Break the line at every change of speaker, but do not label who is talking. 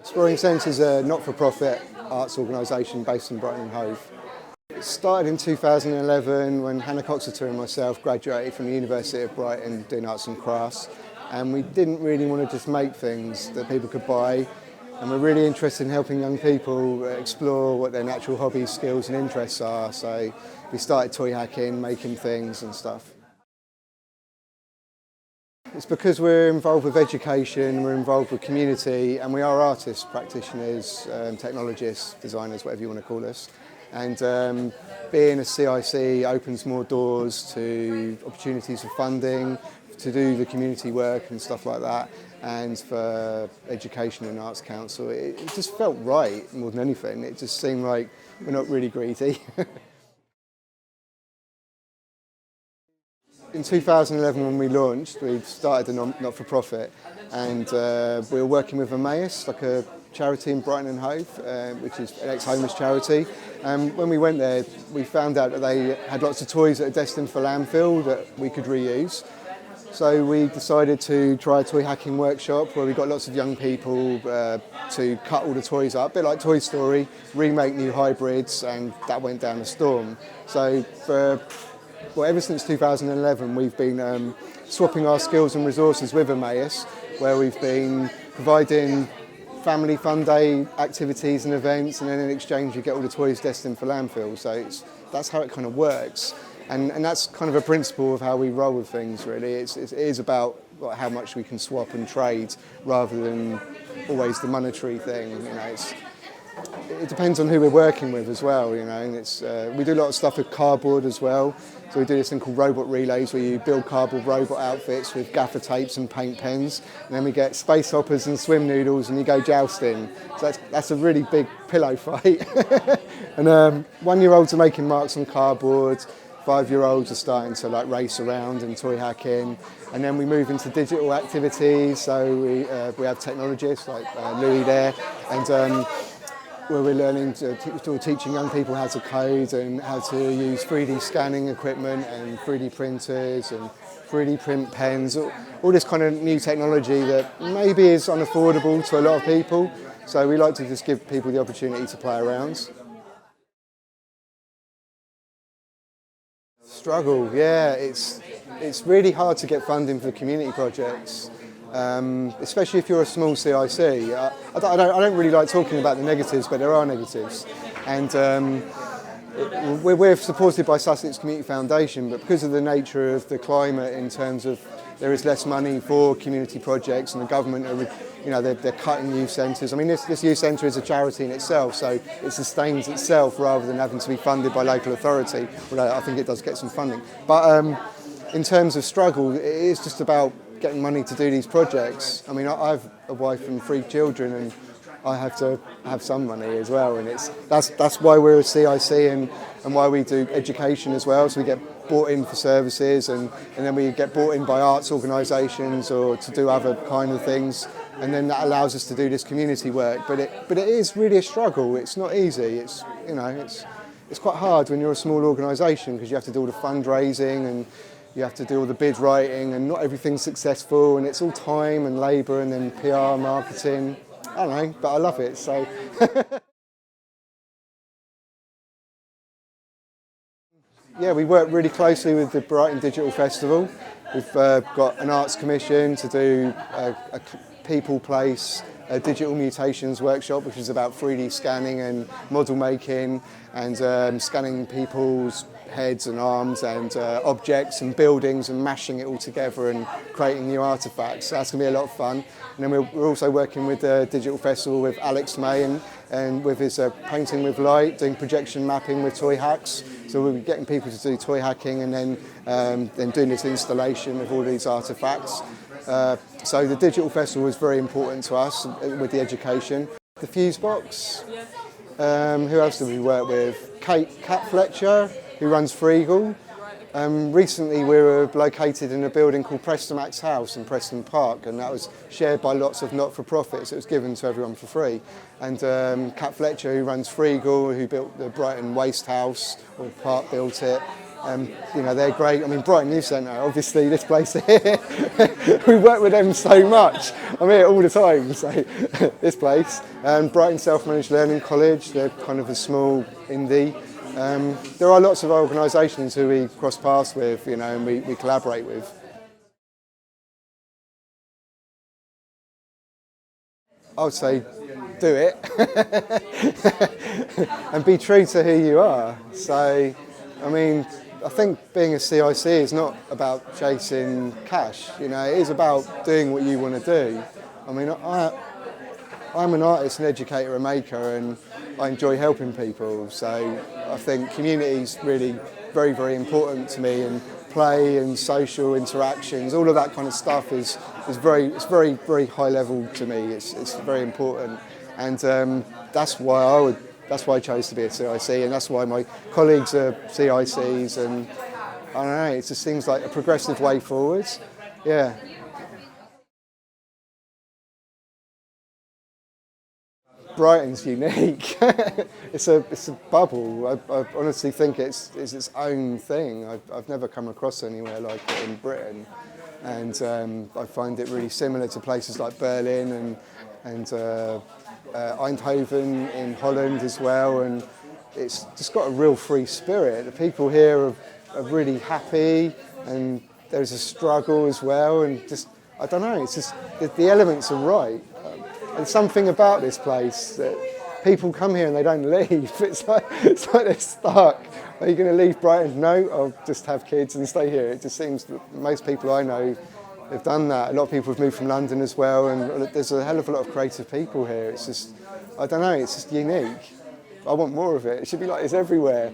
Exploring Sense is a not-for-profit arts organisation based in Brighton and Hove. It started in 2011 when Hannah Coxeter and myself graduated from the University of Brighton doing arts and crafts, and we didn't really want to just make things that people could buy, and we're really interested in helping young people explore what their natural hobbies, skills and interests are. So we started toy hacking, making things and stuff. It's because we're involved with education, we're involved with community, and we are artists, practitioners, technologists, designers, whatever you want to call us. And being a CIC opens more doors to opportunities for funding, to do the community work and stuff like that, and for Education and Arts Council. It just felt right more than anything. It just seemed like we're not really greedy. In 2011 when we launched, we started a not-for-profit, and we were working with Emmaus, like a charity in Brighton and Hove, which is an ex-homeless charity. And when we went there, we found out that they had lots of toys that are destined for landfill that we could reuse. So we decided to try a toy hacking workshop where we got lots of young people to cut all the toys up, a bit like Toy Story, remake new hybrids, and that went down a storm. So ever since 2011, we've been swapping our skills and resources with Emmaus, where we've been providing family fun day activities and events, and then in exchange you get all the toys destined for landfill. So that's how it kind of works. And that's kind of a principle of how we roll with things, really. It is about how much we can swap and trade rather than always the monetary thing. You know, it depends on who we're working with as well, you know, and we do a lot of stuff with cardboard as well. So we do this thing called robot relays where you build cardboard robot outfits with gaffer tapes and paint pens, and then we get space hoppers and swim noodles and you go jousting. So that's a really big pillow fight. And 1-year-olds are making marks on cardboard, 5-year-olds are starting to race around and toy hacking, and then we move into digital activities. So we have technologists like Louis there, and where we're learning teaching young people how to code and how to use 3D scanning equipment and 3D printers and 3D print pens, all this kind of new technology that maybe is unaffordable to a lot of people. So we like to just give people the opportunity to play around. Struggle, yeah, it's really hard to get funding for community projects. Especially if you're a small CIC. I don't really like talking about the negatives, but there are negatives. And we're supported by Sussex Community Foundation, but because of the nature of the climate in terms of there is less money for community projects, and the government are, they're cutting youth centres. I mean, this youth centre is a charity in itself, so it sustains itself rather than having to be funded by local authority, although I think it does get some funding. But in terms of struggle, it is just about getting money to do these projects. I mean, I have a wife and 3 children, and I have to have some money as well, and that's why we're a CIC and why we do education as well. So we get brought in for services, and then we get brought in by arts organisations or to do other kind of things, and then that allows us to do this community work. But it is really a struggle. It's not easy. It's quite hard when you're a small organisation because you have to do all the fundraising and you have to do all the bid writing, and not everything's successful, and it's all time and labour and then PR, marketing. I don't know, but I love it, so. Yeah, we work really closely with the Brighton Digital Festival. We've got an arts commission to do a people place, a digital mutations workshop, which is about 3D scanning and model making and scanning people's heads and arms and objects and buildings and mashing it all together and creating new artefacts. So that's going to be a lot of fun. And then we're also working with the Digital Festival with Alex May and with his painting with light, doing projection mapping with toy hacks. So we'll be getting people to do toy hacking and then doing this installation of all these artefacts. So the Digital Festival is very important to us with the education. The Fuse Box. Who else do we work with? Kat Fletcher, who runs Freegal. Recently we were located in a building called Preston Max House in Preston Park, and that was shared by lots of not-for-profits. It was given to everyone for free. And Kat Fletcher, who runs Freegal, who built the Brighton Waste House, or part built it. They're great. I mean, Brighton Youth Centre, obviously, this place here. we work with them so much. I'm here all the time. So this place, Brighton Self-Managed Learning College, they're kind of a small indie. There are lots of organisations who we cross paths with, you know, and we collaborate with. I would say do it and be true to who you are. So, I mean, I think being a CIC is not about chasing cash, you know, it is about doing what you want to do. I mean, I'm an artist, an educator, a maker, and I enjoy helping people. So I think community is really very, very important to me, and play and social interactions, all of that kind of stuff is very, very high level to me. It's very important, and that's why I chose to be a CIC, and that's why my colleagues are CICs, and I don't know, it just seems like a progressive way forwards. Yeah. Brighton's unique. It's a bubble. I honestly think it's its own thing. I've never come across anywhere like it in Britain, and I find it really similar to places like Berlin and Eindhoven in Holland as well. And it's just got a real free spirit. The people here are really happy, and there's a struggle as well. And just, I don't know, it's just the elements are right. And something about this place that people come here and they don't leave. It's like they're stuck. Are you going to leave Brighton? No, I'll just have kids and stay here. It just seems that most people I know have done that. A lot of people have moved from London as well, and there's a hell of a lot of creative people here. It's just, I don't know, it's just unique. I want more of it. It should be like this everywhere.